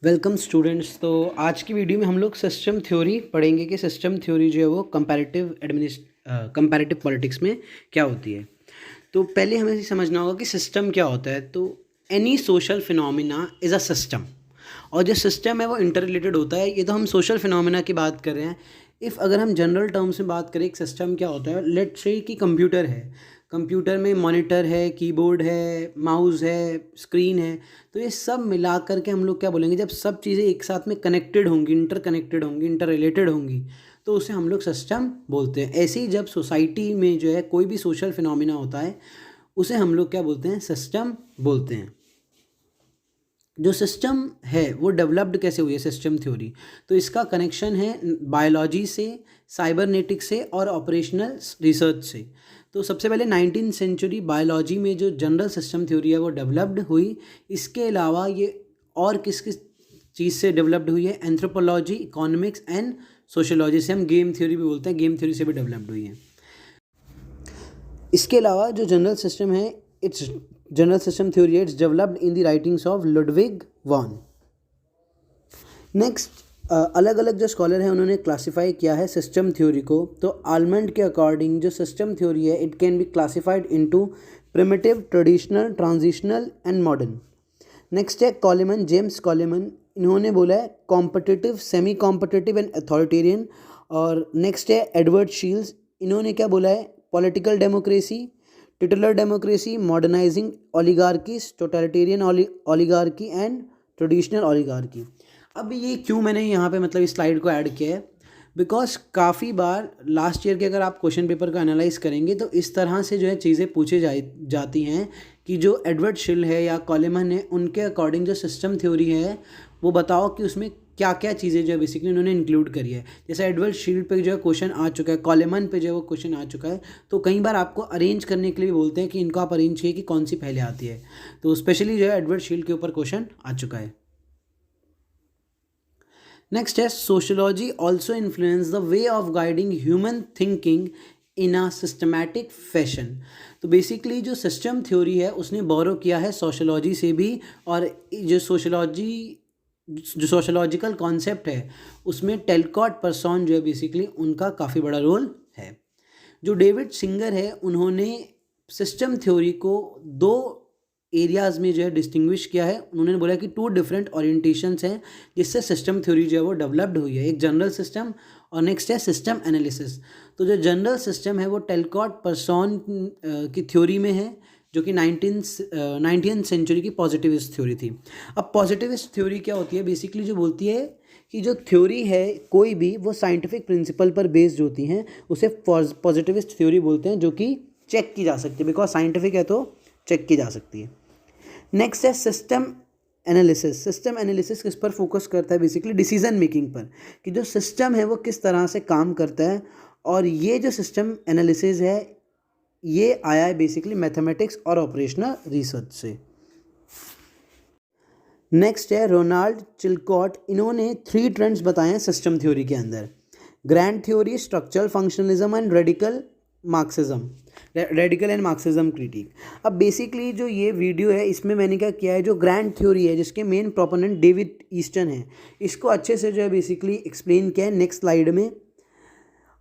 Welcome students. तो आज की वीडियो में हम लोग सिस्टम थ्योरी पढ़ेंगे कि सिस्टम थ्योरी जो है वो कंपैरेटिव पॉलिटिक्स में क्या होती है। तो पहले हमें ये समझना होगा कि सिस्टम क्या होता है। तो any social phenomena is a system, और जो सिस्टम है वो इंटर रिलेटेड होता है। ये तो हम सोशल फिनोमिना की बात कर रहे हैं। इफ़ अगर हम जनरल टर्म्स में बात करें एक सिस्टम क्या होता है, लेट्स से कि कंप्यूटर है, कंप्यूटर में मॉनिटर है, कीबोर्ड है, माउस है, स्क्रीन है। तो ये सब मिला करके हम लोग क्या बोलेंगे, जब सब चीज़ें एक साथ में कनेक्टेड होंगी, इंटर रिलेटेड होंगी, तो उसे हम लोग सिस्टम बोलते हैं। ऐसे ही जब सोसाइटी में जो है कोई भी सोशल फिनोमिना होता है, उसे हम लोग क्या बोलते हैं, सिस्टम बोलते हैं। जो सिस्टम है वो डेवलप्ड कैसे हुई है सिस्टम थ्योरी, तो इसका कनेक्शन है बायोलॉजी से, साइबरनेटिक्स से और ऑपरेशनल रिसर्च से। तो सबसे पहले 19th सेंचुरी बायोलॉजी में जो जनरल सिस्टम थ्योरी है वो डेवलप्ड हुई। इसके अलावा ये और किस किस चीज़ से डेवलप्ड हुई है, एंथ्रोपोलॉजी, इकोनॉमिक्स एंड सोशोलॉजी से, हम गेम थ्योरी भी बोलते हैं, गेम थ्योरी से भी डेवलप्ड हुई है। इसके अलावा जो जनरल सिस्टम है, it's general system theory, it's developed in the writings of Ludwig von. Next, अलग अलग जो स्कॉलर हैं उन्होंने क्लासिफाई किया है सिस्टम थ्योरी को। तो आलमंड के अकॉर्डिंग जो सिस्टम थ्योरी है, it can be classified into primitive, traditional, transitional and modern. Next है कॉलेमन, जेम्स कॉलेमन, इन्होंने बोला है competitive, semi competitive and authoritarian. और नेक्स्ट है एडवर्ड शील्स, इन्होंने क्या बोला है, political democracy, titular democracy, modernising oligarchies, totalitarian oligarchy and traditional oligarchy. अब ये क्यों मैंने यहाँ पे मतलब इस स्लाइड को ऐड किया है, बिकॉज काफ़ी बार लास्ट ईयर के अगर आप क्वेश्चन पेपर को एनालाइज करेंगे तो इस तरह से जो है चीज़ें पूछे जाती हैं कि जो एडवर्ड शिल है या कॉलेमन है, उनके अकॉर्डिंग जो सिस्टम थ्योरी है वो बताओ कि उसमें क्या क्या चीज़ें जो है बेसिकली उन्होंने इंक्लूड करी है। जैसे एडवर्ड शील्ड पे जो है क्वेश्चन आ चुका है, कॉलेमन पे जो है वो क्वेश्चन आ चुका है। तो कई बार आपको अरेंज करने के लिए बोलते हैं कि इनको आप अरेंज किए कि कौन सी पहले आती है। तो स्पेशली जो है एडवर्ड शील्ड के ऊपर क्वेश्चन आ चुका है। नेक्स्ट है sociology also influence the way of guiding human thinking in a systematic fashion. तो बेसिकली जो सिस्टम थ्योरी है उसने बोरो किया है सोशोलॉजी से भी, और जो सोशोलॉजिकल कॉन्सेप्ट है उसमें टेलकॉट पर्सन जो है बेसिकली उनका काफ़ी बड़ा रोल है। जो डेविड सिंगर है, उन्होंने सिस्टम थ्योरी को दो एरियाज़ में जो है डिस्टिंग्विश किया है। उन्होंने बोला कि टू डिफरेंट ओरिएंटेशंस हैं जिससे सिस्टम थ्योरी जो है वो डेवलप्ड हुई है, एक जनरल सिस्टम और नेक्स्ट है सिस्टम एनालिसिस। तो जो जनरल सिस्टम है वो टेलकॉट पर्सन की थ्योरी में है, जो कि 19th सेंचुरी की पॉजिटिविस्ट थ्योरी थी। अब पॉजिटिविस्ट थ्योरी क्या होती है, बेसिकली जो बोलती है कि जो थ्योरी है कोई भी वो साइंटिफिक प्रिंसिपल पर बेस्ड होती हैं, उसे पॉजिटिविस्ट थ्योरी बोलते हैं, जो कि चेक की जा सकती है, बिकॉज साइंटिफिक है तो चेक की जा सकती है। नेक्स्ट है सिस्टम एनालिसिस। सिस्टम एनालिसिस किस पर फोकस करता है, बेसिकली डिसीजन मेकिंग पर, कि जो सिस्टम है वो किस तरह से काम करता है। और ये जो सिस्टम एनालिसिस है ये आया है बेसिकली मैथमेटिक्स और ऑपरेशनल रिसर्च से। नेक्स्ट है रोनाल्ड चिलकॉट, इन्होंने 3 ट्रेंड्स बताए हैं सिस्टम थ्योरी के अंदर, grand theory, structural functionalism and radical and Marxism critic. अब बेसिकली जो ये वीडियो है इसमें मैंने क्या किया है, जो ग्रैंड थ्योरी है जिसके मेन प्रोपोनेंट डेविड ईस्टन है, इसको अच्छे से जो है बेसिकली एक्सप्लेन किया है नेक्स्ट स्लाइड में।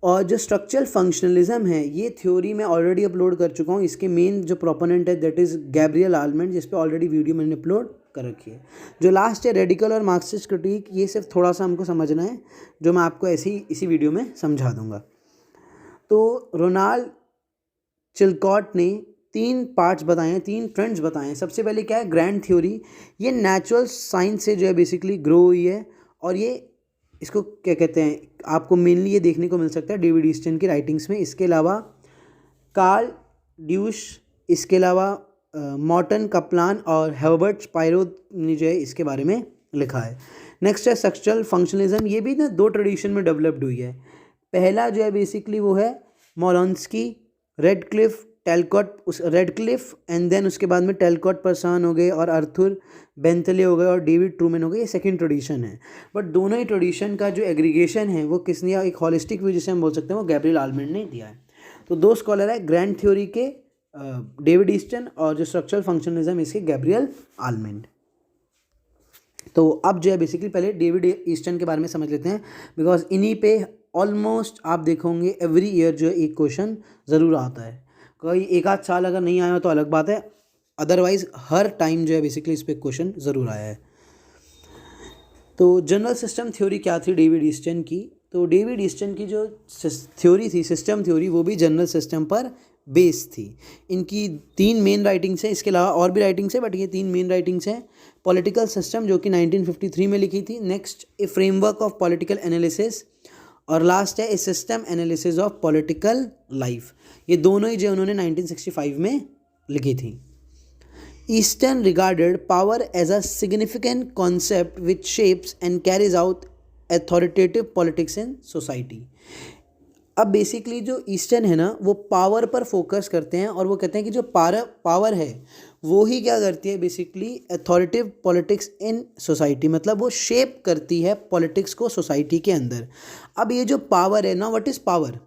और जो स्ट्रक्चरल फंक्शनलिज्म है ये थ्योरी मैं ऑलरेडी अपलोड कर चुका हूँ, इसके मेन जो प्रोपोनेंट है दैट इज़ गैब्रियल आलमंड, जिस पे ऑलरेडी वीडियो मैंने अपलोड कर रखी है। जो लास्ट है रेडिकल और मार्क्सिस्ट क्रिटिक, ये सिर्फ थोड़ा सा हमको समझना है, जो मैं आपको ऐसे ही इसी वीडियो में समझा दूंगा। तो रोनाल्ड चिलकॉट ने 3 पार्ट्स बताए हैं, 3 ट्रेंड्स बताए हैं। सबसे पहले क्या है, ग्रैंड थ्योरी, ये नेचुरल साइंस से जो है बेसिकली ग्रो हुई है, और ये इसको क्या कहते हैं, आपको मेनली ये देखने को मिल सकता है डेविड ईस्टन की राइटिंग्स में। इसके अलावा कार्ल ड्यूश, इसके अलावा मॉर्टन कपलान और हर्बर्ट स्पाइरो ने जो है इसके बारे में लिखा है। नेक्स्ट है स्ट्रक्चरल फंक्शनलिज्म, ये भी ना 2 ट्रेडिशन में डेवलप्ड हुई है। पहला जो है बेसिकली वो है मोलोंस्की, रेडक्लिफ, टेलकॉट, उस रेडक्लिफ एंड देन उसके बाद में टेलकॉट पर्सन हो गए और अर्थुर बेंथले हो गए और डेविड ट्रूमैन हो गए, ये सेकंड ट्रेडिशन है। बट दोनों ही ट्रेडिशन का जो एग्रीगेशन है वो किसने, या एक हॉलिस्टिक व्यू जिसे हम बोल सकते हैं, वो गैब्रियल आलमंड ने दिया है। तो 2 स्कॉलर है, ग्रैंड थ्योरी के डेविड ईस्टन और जो स्ट्रक्चरल फंक्शनलिज्म इसके गैब्रियल आलमंड। तो अब जो है बेसिकली पहले डेविड ईस्टन के बारे में समझ लेते हैं, बिकॉज इन्हीं पे ऑलमोस्ट आप देखोगे एवरी ईयर जो है एक क्वेश्चन ज़रूर आता है। कोई एक आध साल अगर नहीं आया तो अलग बात है, अदरवाइज हर टाइम जो है बेसिकली इस पर क्वेश्चन ज़रूर आया है। तो जनरल सिस्टम थ्योरी क्या थी डेविड ईस्टन की? तो डेविड ईस्टन की जो थ्योरी थी, सिस्टम थ्योरी, वो भी जनरल सिस्टम पर बेस थी। इनकी 3 मेन राइटिंग्स हैं, इसके अलावा और भी राइटिंग्स हैं बट ये 3 मेन राइटिंग्स हैं। पॉलिटिकल सिस्टम जो कि 1953 में लिखी थी, next a framework of political analysis, और लास्ट है a system analysis of political life. ये दोनों ही जो उन्होंने 1965 में लिखी थी। Easton regarded power as a significant concept which shapes and carries out authoritative politics in society. अब बेसिकली जो ईस्टर्न है ना, वो पावर पर फोकस करते हैं और वो कहते हैं कि जो पावर है वो ही क्या करती है basically authoritative politics in society, मतलब वो शेप करती है पॉलिटिक्स को सोसाइटी के अंदर। अब ये जो पावर है ना, व्हाट इज़ पावर?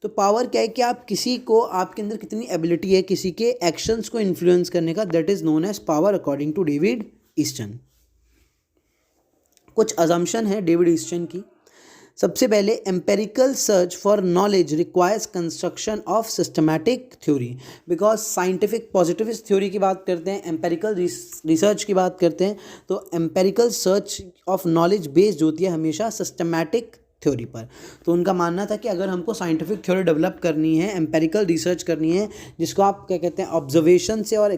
तो पावर क्या है कि आप किसी को, आपके अंदर कितनी एबिलिटी है किसी के एक्शंस को इन्फ्लुएंस करने का, that is known as power according to David Easton. कुछ अजम्पशन है डेविड ईस्टन की। सबसे पहले, empirical search for knowledge requires construction of systematic theory, because scientific positivist theory की बात करते हैं, एम्पेरिकल रिसर्च की बात करते हैं, तो empirical search of knowledge based होती है हमेशा सिस्टमैटिक थ्योरी पर। तो उनका मानना था कि अगर हमको साइंटिफिक थ्योरी डेवलप करनी है, एम्पेरिकल रिसर्च करनी है, जिसको आप क्या कहते हैं ऑब्जर्वेशन से और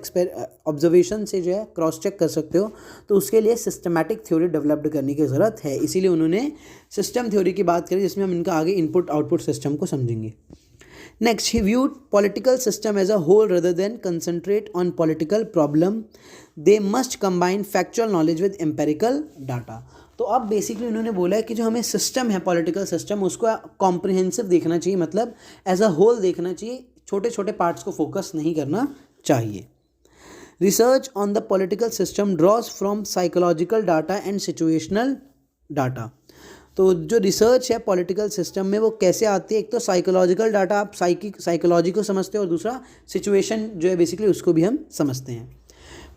ऑब्जर्वेशन से जो है क्रॉस चेक कर सकते हो, तो उसके लिए सिस्टमैटिक थ्योरी डेवलप्ड करने की ज़रूरत है। इसीलिए उन्होंने सिस्टम थ्योरी की बात करी, जिसमें हम इनका आगे इनपुट आउटपुट सिस्टम को समझेंगे। Next, he viewed political system as a whole rather than concentrate on political problem. They must combine factual knowledge with empirical data. तो अब बेसिकली उन्होंने बोला है कि जो हमें सिस्टम है, पॉलिटिकल सिस्टम, उसको कॉम्प्रिहेंसिव देखना चाहिए, मतलब एज अ होल देखना चाहिए, छोटे छोटे पार्ट्स को फोकस नहीं करना चाहिए। Research on the political system draws from psychological data and situational data. तो जो रिसर्च है पॉलिटिकल सिस्टम में वो कैसे आती है? एक तो साइकोलॉजिकल डाटा, आप साइकोलॉजी को समझते हो, और दूसरा सिचुएशन जो है बेसिकली उसको भी हम समझते हैं।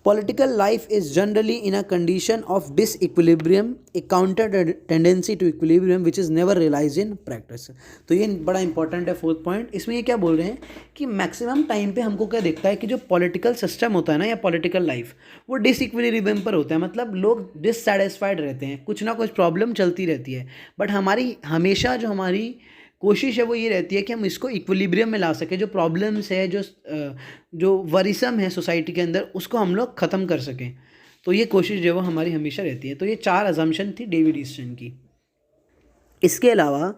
Political life is generally in a condition of disequilibrium, a counter tendency to equilibrium which is never realized in practice. तो ये बड़ा इंपॉर्टेंट है, 4th पॉइंट। इसमें ये क्या बोल रहे हैं कि मैक्सिमम टाइम पे हमको क्या दिखता है कि जो पॉलिटिकल सिस्टम होता है ना, या पॉलिटिकल लाइफ, वो डिसइक्विलिब्रियम पर होता है, मतलब लोग डिससैटिस्फाइड रहते हैं, कुछ ना कुछ प्रॉब्लम चलती रहती है, बट हमारी हमेशा जो हमारी कोशिश है वो ये रहती है कि हम इसको इक्विलिब्रियम में ला सकें, जो प्रॉब्लम्स है, जो वरिसम है सोसाइटी के अंदर, उसको हम लोग ख़त्म कर सकें। तो ये कोशिश जो वो हमारी हमेशा रहती है। तो ये 4 अजम्पशन थी डेविड ईस्टन की। इसके अलावा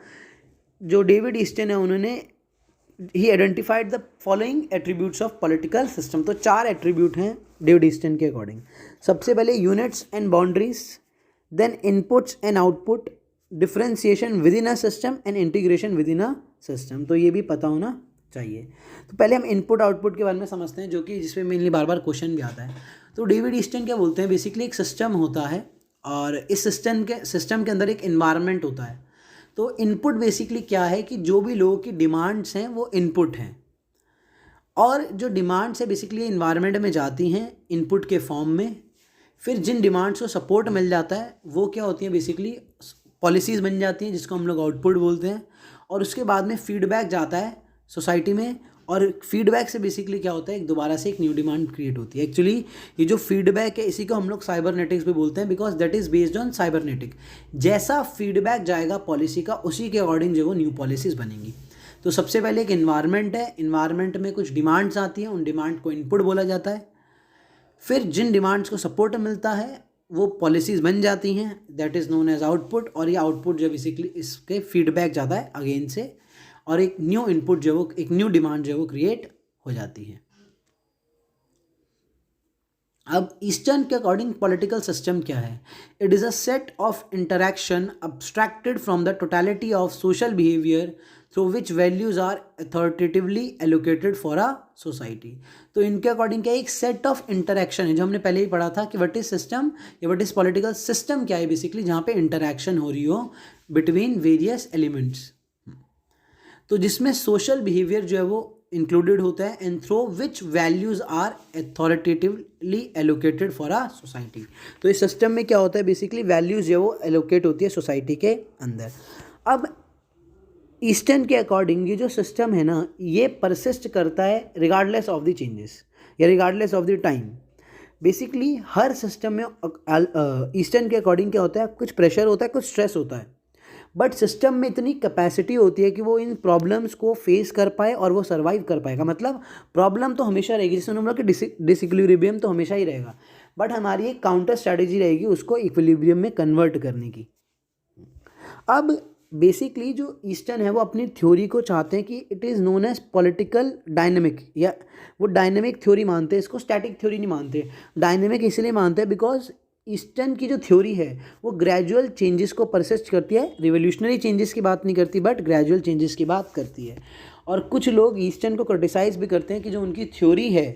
जो डेविड ईस्टन है, उन्होंने ही identified the following attributes of political system. तो 4 एट्रीब्यूट हैं डेविड ईस्टन के अकॉर्डिंग। सबसे पहले units and boundaries, then inputs and output, differentiation within a system and integration within a system. तो ये भी पता होना चाहिए। तो पहले हम इनपुट आउटपुट के बारे में समझते हैं, जो कि जिसमें मेनली बार बार क्वेश्चन भी आता है। तो डेविड ईस्टन क्या बोलते हैं, बेसिकली एक सिस्टम होता है और इस सिस्टम के अंदर एक इन्वायरमेंट होता है। तो इनपुट बेसिकली क्या है कि जो भी लोगों की डिमांड्स हैं वो इनपुट हैं, और जो डिमांड्स है बेसिकली इन्वायरमेंट में जाती हैं इनपुट के फॉर्म में। फिर जिन डिमांड्स को सपोर्ट मिल जाता है वो क्या होती है बेसिकली पॉलिसीज़ बन जाती हैं, जिसको हम लोग आउटपुट बोलते हैं। और उसके बाद में फीडबैक जाता है सोसाइटी में, और फीडबैक से बेसिकली क्या होता है, एक दोबारा से एक न्यू डिमांड क्रिएट होती है। एक्चुअली ये जो फीडबैक है इसी को हम लोग साइबरनेटिक्स भी बोलते हैं, because that is based on cybernetic. जैसा फीडबैक जाएगा पॉलिसी का, उसी के अकॉर्डिंग जो वो न्यू पॉलिसीज़ बनेंगी। तो सबसे पहले एक इन्वायरमेंट है, इन्वायरमेंट में कुछ डिमांड्स आती हैं, उन डिमांड को इनपुट बोला जाता है। फिर जिन डिमांड्स को सपोर्ट मिलता है वो पॉलिसीज़ बन जाती हैं, that is known as output. और ये आउटपुट जो बेसिकली इसके फीडबैक जाता है अगेन से, और एक न्यू इनपुट जो वो, एक न्यू डिमांड जो वो क्रिएट हो जाती है। अब ईस्टर्न के अकॉर्डिंग पॉलिटिकल सिस्टम क्या है? It is a set of interaction abstracted from the totality of social behaviour through which values are authoritatively allocated for a society. तो इनके अकॉर्डिंग क्या है, एक सेट ऑफ इंटरैक्शन है, जो हमने पहले ही पढ़ा था कि व्हाट इज सिस्टम या व्हाट इज पॉलिटिकल सिस्टम क्या है, बेसिकली जहाँ पे इंटरैक्शन हो रही हो बिटवीन वेरियस एलिमेंट्स। तो जिसमें सोशल बिहेवियर जो है वो इंक्लूडेड होता है and through which values are authoritatively allocated for a society. तो इस सिस्टम में क्या होता है, बेसिकली वैल्यूज़ जो वो एलोकेट होती है सोसाइटी के अंदर। अब ईस्टर्न के अकॉर्डिंग ये जो सिस्टम है ना, ये परसिस्ट करता है रिगार्डलेस ऑफ द चेंजेस या regardless of the time. Basically her system में ईस्टर्न के अकॉर्डिंग क्या होता है, कुछ प्रेशर होता है, कुछ स्ट्रेस होता है, बट सिस्टम में इतनी कैपेसिटी होती है कि वो इन प्रॉब्लम्स को फेस कर पाए और वो सर्वाइव कर पाएगा। मतलब प्रॉब्लम तो हमेशा रहेगी, जैसे हम लोग कि डिसइक्विलिब्रियम तो हमेशा ही रहेगा, बट हमारी एक काउंटर स्ट्रैटेजी रहेगी उसको इक्विलिब्रियम में कन्वर्ट करने की। अब बेसिकली जो ईस्टर्न है वो अपनी थ्योरी को चाहते हैं कि it is known as political dynamic, या वो डायनेमिक थ्योरी मानते हैं इसको, स्टैटिक थ्योरी नहीं मानते। डायनेमिक इसलिए मानते हैं बिकॉज ईस्टर्न की जो थ्योरी है वो ग्रेजुअल चेंजेस को परसिस्ट करती है, रिवोल्यूशनरी चेंजेस की बात नहीं करती बट ग्रेजुअल चेंजेस की बात करती है। और कुछ लोग ईस्टर्न को क्रिटिसाइज़ भी करते हैं कि जो उनकी थ्योरी है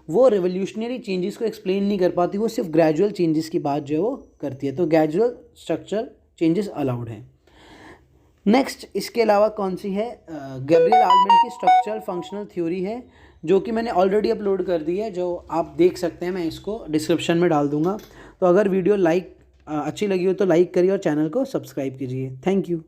वो रिवोल्यूशनरी चेंजेस को एक्सप्लेन नहीं कर पाती, वो सिर्फ ग्रेजुअल चेंजेस की बात जो है वो करती है। तो ग्रेजुअल स्ट्रक्चर चेंजेस अलाउड हैं। नेक्स्ट इसके अलावा कौन सी है, गैब्रियल आलमेंट की स्ट्रक्चरल फंक्शनल थ्योरी है, जो कि मैंने ऑलरेडी अपलोड कर दी है, जो आप देख सकते हैं, मैं इसको डिस्क्रिप्शन में डाल दूंगा। तो अगर वीडियो अच्छी लगी हो तो लाइक करिए और चैनल को सब्सक्राइब कीजिए। Thank you.